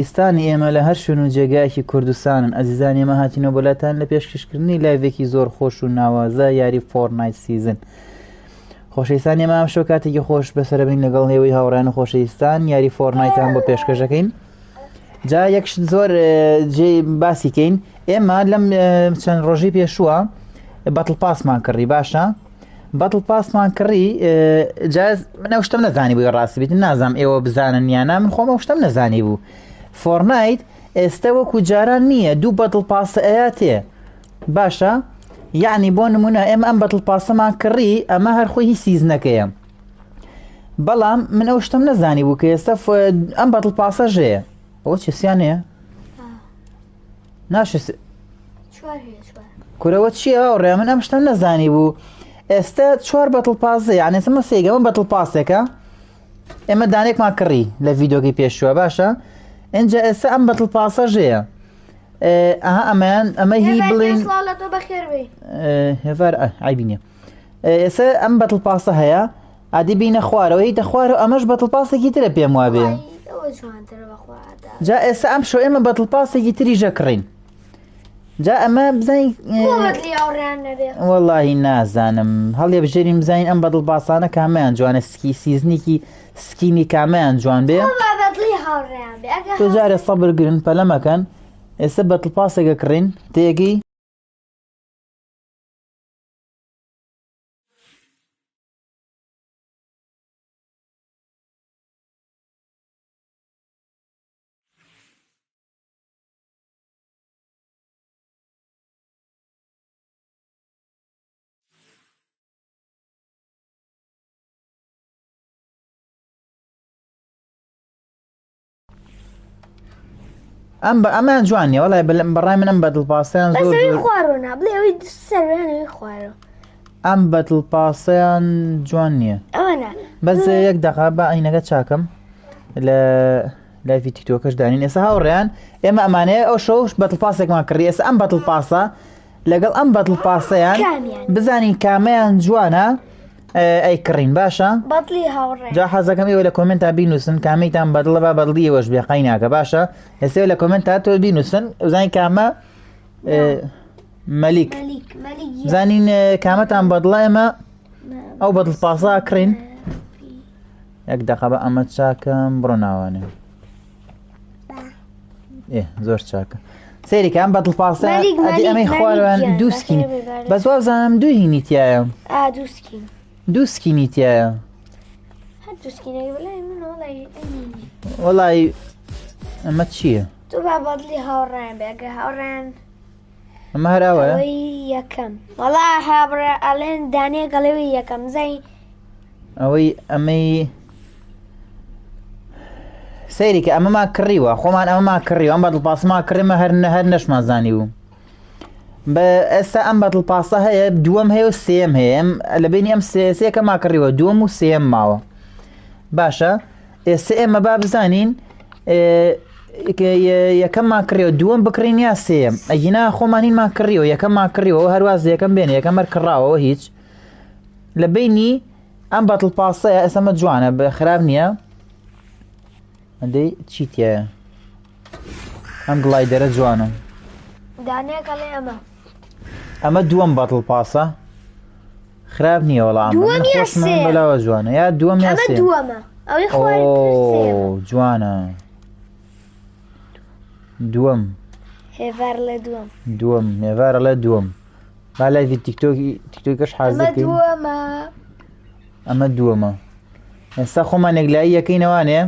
ئێستانی ئێمە لە هەر شوێن و جێگایەکی کوردستانن ئەزیزان ئێمە هاتینەوە بۆلاتان لە پێشکەشکردنی لایڤێکی زۆر خۆش و ناوازە یاری فۆرنایت سیزن. خۆشەویستان ئێمە ئەم شەو کاتێکی خۆش بەسەربین لەگەڵ نێوەی هاوڕێیان و خۆشەویستان یاری فۆرنایتان بۆ پێشکەشەکەین. جا یەکشت زۆر جێ باسیکەین، ئێمە لەم چەند ڕۆژی پێشووە بەتڵ پاسمان کڕی، باشە بەتڵ پاسمان کڕی. جاز من ئەو شتم نەزانی بووی ڕاستی بیت، نازانم ئێوە بزانن یانا، من خۆم ئەو شتم نەزانی بوو. فۆرنایت ئێستا وەکو جاران نییە، دوو بەتڵ پاسە ئەیاتێ، باشە یعنی بۆ نمونە ئێمە ئەم بەتڵ پاسەمان کڕی، ئەمە هەر خۆی هیچ سیزنەکەیە، بەڵام من ئەو شتم نەزانی بوو کە ئێستا ئەم بەتڵ پاسە ژەیە. ئەوە چسیانەیە ناشە کورەوە چییە ڕێ، من ئەم شتم نەزانی بوو. ئێستا چوار بەتڵ پاسە، یعنی ئێستا سێگەمە بەتڵ پاسێکە ئێمە دانێکمان کڕی لە ڤیدۆکی پێشووە، باشە اینجا ئێستا ئەم بەتڵ پاسە ژەیە. ئەمەیان ئەمە هی بڵین هێڤار عیبی نییە. ئێستا ئەم بەتڵ پاسە هەیە، ئادی بینە خوارەوە هیتە خوارەوە، ئەمەش بەتڵ پاسێکی ترە پێم وابێ. جا ئێستا ئەم شەو ئێمە بەتڵ پاسێکی تری ژەکڕین. جا ئەمە بزانین وەڵاهی نازانم، هەڵێ بژێرین بزانین ئەم بەتڵ پاسانە کامیان جوانە، سکی سیزنێکی سکینی کامیان جوان بێ. تۆ جارێ سەبر گرن پەلەمەکەن. ئێستا بەتڵ پاسێکە کڕین تێگەی ئەمان جوانیە، وەڵای بەڕای من ئەم بەتڵ پاسەیان زۆر ئەم بەتڵ پاسەیان جوان نییە. بەس یەک دەقا بە عینەکە چاکەم لە لایڤی تیکتۆکەش دانین. ئێستا هاوڕێیان ئێمە ئەمانەیە ئەو شەو بەتڵ پاسێکمان کڕی، ئێستا ئەم بەتڵ پاسە لەگەڵ ئەم بەتڵ پاسەیان بزانین کامیان جوانە ئەی کڕین، باشە جا حەزەکەم ئێوە لە کۆمنتا بینووسن کامەیتان بەدڵە با بەدڵی ئێوەش بێ قەیناکە، باشە ئێستا لە کۆمنتا تۆ بینووسن بزانین کامە مەلیک، بزانین کامەتان بەدڵە، ئێمە ئەو بەتڵ پاسە کڕین. یەک دەقە بە ئەمە چاکەم بڕۆ ناوانێ زۆر چاکە سەیری کە ئەم بەتڵ پاسە ئەمەی خوارەوەیان دوو سکین، بەس وا بزانم دوو هینی تایە، دوو سکینی تایە. وەڵای ئەمە چییە؟ ئەمە هەراوەیە یەکەم وەڵا هابڕە ئەڵێن دانێ گەڵێوی یەکەم زەی ئەوەی ئەمەی سەیری کە ئەمەما کڕیوە، خۆمان ئەمەما کڕیوە، ئەم بەتڵ پاسەما کڕێمە هەر نەشمان زانی بوو. بە ئێستا ئەم بەتڵ پاسە هەیە، دووەم هەیە و سێم هەیە، لە بینی ئەم سێکەما کڕیوە، دووەم و سێم ماوە، باشە ئێستا ئێمە با بزانین یەکەممان کڕیەوە دووەم بکڕین یا سێم، ئەگینا خۆمانینمان کڕیەوە یەکەممان کڕیەوە هەروواز یەکەم بێنێ یەکەم هەر کڕاوەوە هیچ لە بینی ئەم بەتڵ پاسەیە. ئێستا جوانە بە خراپ نییە. ئەدەی چی تایە؟ ئەم گڵایدەرە جوانە، ئەمە دووەم بەتڵ پاسە خراپ نییە، وەڵام خۆشمان بەلاوە جوانە، یا دووەم یا سێم جوانە. دووەم دووەم هێڤارە لە دووەم با لایڤی تیکتۆکەش حازەکەین. ئەمە دووەمە. ئێستا خۆمان یەکلایی یەکەینەوانێ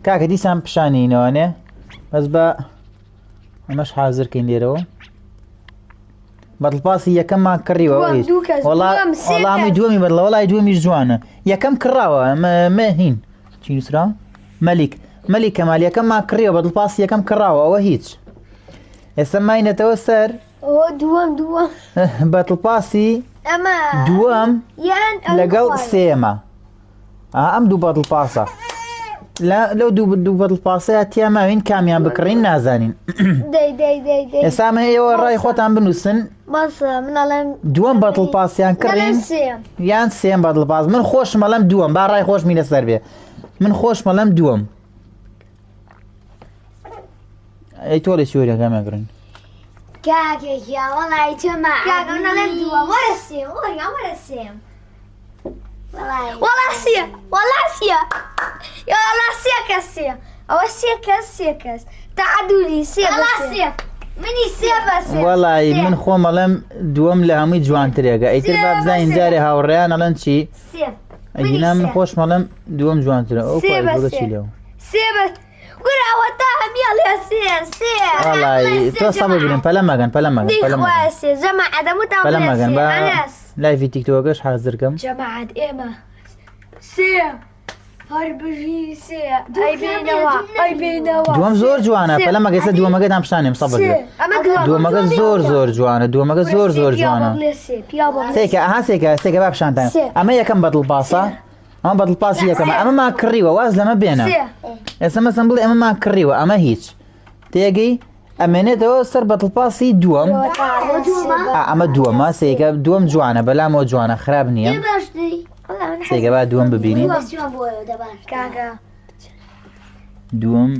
کاکە دیسان پیشانینەوانێ، بەس بە ئەمەش حازرکەین لێرەوە. بەتڵ پاسی یەکەممان کڕیوە، وەڵامی دووەمی بەدڵە، وەڵای دووەمیش جوانە، یەکەم کڕاوە. ئەمە هین چی نووسرا؟ مەلیک کەمال یەکەممان کڕیوە، بەتڵ پاسی یەکەم کڕاوە، ئەوە هیچ. ئێستا ماینەتەوە سەر بەتڵ پاسی دووەم لەگەڵ سێمە. ئەم دوو بەتڵ پاسە لەو دوو بەتڵ پاسەیە تیاماوین کامیان بکڕین نازانین. ئێستا من ئێوە ڕای خۆتان بنووسن دووەم بەتڵ پاسیان کڕین یان سێم بەتڵ پاس. من خۆشم ئەڵێم دووەم، با ڕای خۆشمی لەسەر بێ، من خۆش مەڵەم دووەم ئەی تۆڵی سووریا کامێگرن کاکێکیا وەڵی تۆمە کاکە نەڵێم دووە وەرە سێم وەرە سێم وەڵا سێ وەڵا سێ وەڵا سێ کەس سێ ئەوە سێ کەس تعادولی سێ سێ منی سێ بەسێ وەڵی من خۆ مەڵێم دووەم لە هەمووی جوانترێگە ئەیتر با بزانین جارێ هاوڕێیان ئەڵەن چی ئەینا من خۆش مەڵێم دووەم جوانترە ئەو چی لێەوە سێ بەس گورەوە تا هەمیاڵێ سێ وەڵی تۆ سەبە بگرن پەلە مەگەن سێ جەمە عەدەمو تا پەلە مەگەن با لایڤی تیکتۆکەش حازرکەم جەماعەت ئێمە سێ هەربژی سێ ئەی بێنەوە دووەم زۆر جوانە پەلە مەگەیسە دووەمەگەتان پیشانێم سەبر دووەمەگە زۆر جوانە دووەمەگە زۆر جوانە سێکە ئەها سێکە با پیشانتان ئەمە یەکەم بەدڵ پاسە ئەمە بەدڵ پاسی یەکەمە ئەمە ما کڕیوە واز لەمە بێنە ئێستا مەسەن بڵێ ئەمە ما کڕیوە ئەمە هیچ تێگەی ئەمێنێتەوە سەر بەدڵ پاسی دووەم ئەمە دووەمە سێکە دووەم جوانە بەلامەوە جوانە خراپ نییە سێکە با دووەم ببینین دووەم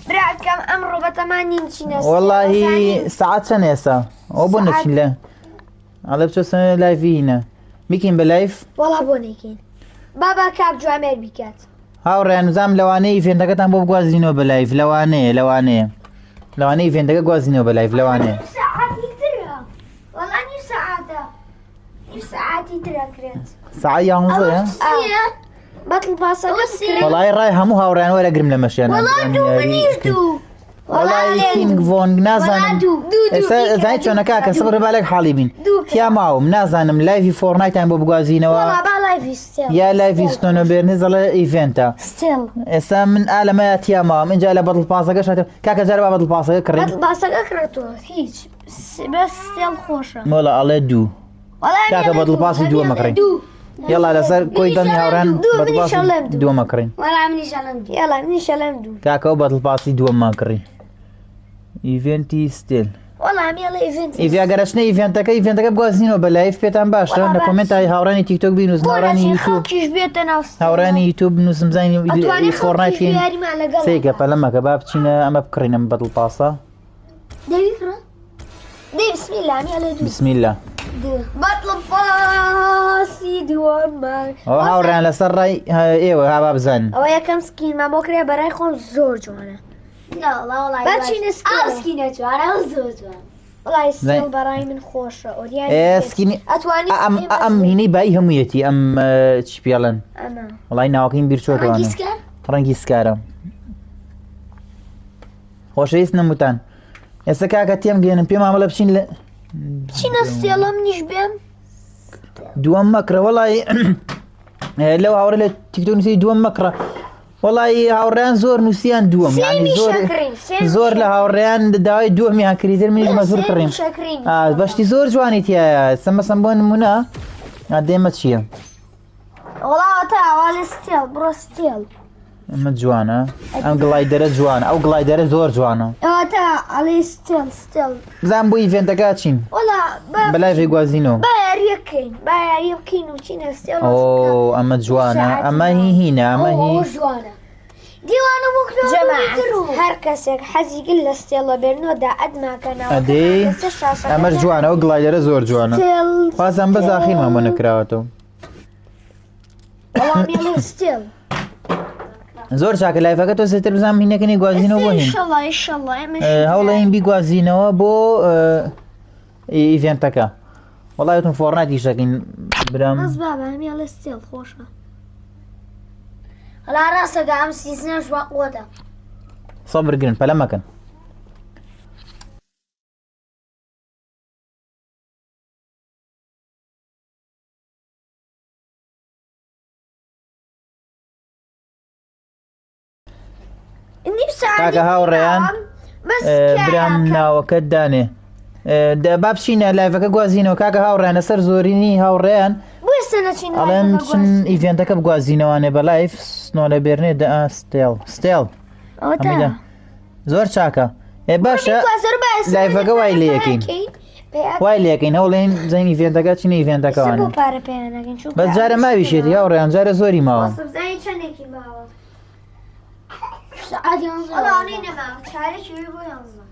براکەم ئەمڕۆ بەتەمانین چینە وەڵاهی سەعات چەند ئێستا ئەو بۆ نەچین لە ئەڵێ بچۆ لایڤینە میکەین بە لایڤ وەڵا بۆ نەکەین بابا کاک جوامێر بیکات هاوڕێیان نزام لەوانەیە ئیڤێنتەکەتان بۆ بگوازینەوە بە لایڤ لەوانەیە ئیڤێنتەکە گوازینەوە بە لایڤ لەوانەیە وەڵا نیم سەعاتە نیم سەعاتی ترەکرێت سەعات یانزەیە بەتڵ پاسەکە وەڵای ڕای هەموو هاوڕیان وەرە گرم لە مەشیان وەڵی کینگ ڤۆنگ نازانم ئێستا زای چۆنەکە کە سەبر بالێک حاڵی بین تیا ماوم نازانم لایڤی فۆرنایتان بۆ بگوازینەوە یا لایڤی ستۆنە بێرنی زەڵە ئیڤێنتە ئێستا من ئالەمەیە تیا ماوم اینجا لە بەدڵ پاسەکە شاتێ کاکە جارە با بەدڵ پاسەکە کڕین پاسەکە کڕێتەوە هیچ بەس ستێڵ خۆشە وەڵا ئەڵێ دوو کاکە بەدڵ پاسی دووە مەکڕین یاڵا لەسەر کۆی دەمی هاوڕان بەدڵ پاسی دووە مەکڕین کاکەەوە بەدڵ پاسی دووە ماکڕی ئیڤێنتی ستێل ئیڤگەرەشنە ئیڤێنتەکە بگوازینەوە بە لایف پێتان باشە لە کۆمنتای هاوڕانی تیکتۆک بینوس هاوڕانی یوتیوب هاوڕانی یوتیوب بنووسم زانانی فۆرنایتین سێکە پەلەمەکە با بچینە ئەمە بکڕینم بەدڵ پاسە بسم الله بەتڵ پاسی دووەمە ئەوە هاوڕیان لەسەر ڕای ئێوە هاوا بزانن ئەوە یەکەم سکینمە بۆ کرێ بەڕای خۆم زۆر جوانە وڵای بەڕای من خۆشە ئەم هینەی بای هەموویەتی ئەم چ پێڵەن وڵای ناوەکەین بیرچۆتەوە ڕەنگی سکارە خۆشەویست نەموتان ئێستا کاکە تێم گەێنم پێم ئامەڵە بچین لە چینە ستێڵم نیش بێم دووەم مەکرە وەڵی لەو هاوڕە لە تیکتۆک نووسی دووەم مەکڕە وەڵی هاوڕێیان زۆر نووسیان دووەم زۆر لە هاوڕێیان داوای دووەمیان کریتر منیش مەزور کڕیم بەشتی زۆر جوانی تایە سەمەسم بۆ نمونە دێمە چییە وڵاوە تا ئەوە ستێڵ بڕۆ ستێڵ ئەمە جوانە ئەم گڵایدەرە جوانە ئەو گڵایدەرە زۆر جوانە بزان بۆ ئیڤێنتەکە چین بەلای گوازینەوە ئەو ئەمە جوانە ئەمە هینە ئەمە هەر کەسێک حەزیگل لە ستێڵە بێنەوەدا ئەدماکەنەوە ئەمەش جوانە ئەو گڵایدەرە زۆر جوانە خوازم بە زاخیرمان بۆ نەکراوەتەوە ستێڵ زۆر چاکە لایفەکە تۆ سێتر بزانم هینەکەنی گوازینەوە بۆ هین هەوڵەین بیگوازینەوە بۆ ئیڤێنتەکە وەڵایەتون فۆرناتی شەکەین برام ستێڵ خۆشە هەڵا ڕاستەکە ئەم سیزنەش واقوەتە سەبرگرن پەلە مەکەن کاکە هاوڕێیان برام ناوەکەت دانێ با بچینە لایڤەکە گوازینەوە کاکە هاوڕێیان لەسەر زۆرینی هاوڕێیان ئەڵێم چن ئیڤێنتەکە بگوازینەوانێ بە لایف سنۆلە بێرنێ ستێڵ زۆر چاکە باشە لایڤەکە وای لە یەکەین وای لێکەین هەوڵێن زەین ئیڤێنتەکە چینە بۆ ئیڤێنتەکەوانە پارە پێیانەکەین چوو بەس جارە ماویشێتی یا ڕێیان جارە زۆری ماوە سبزانی چەندێکی ماوە ئەڵاوانەی نەماوە چارێکی وێ بۆ یانزە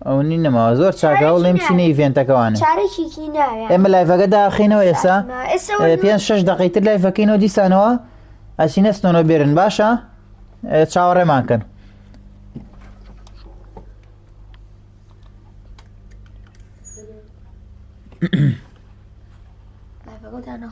ئەوەی نەماوە زۆر چاکە هەوڵێم چینە ئیڤێنتەکەوانە چارێکیکی ناوێ ئێمە لایڤەکە داخینەوە ئێستا ئێستا 5-6 دقیقتر لایڤەکەینەوە دیسانەوە ئەچینە ستۆنۆ بێرن باشە چاوەڕێمان کەن لایڤەکە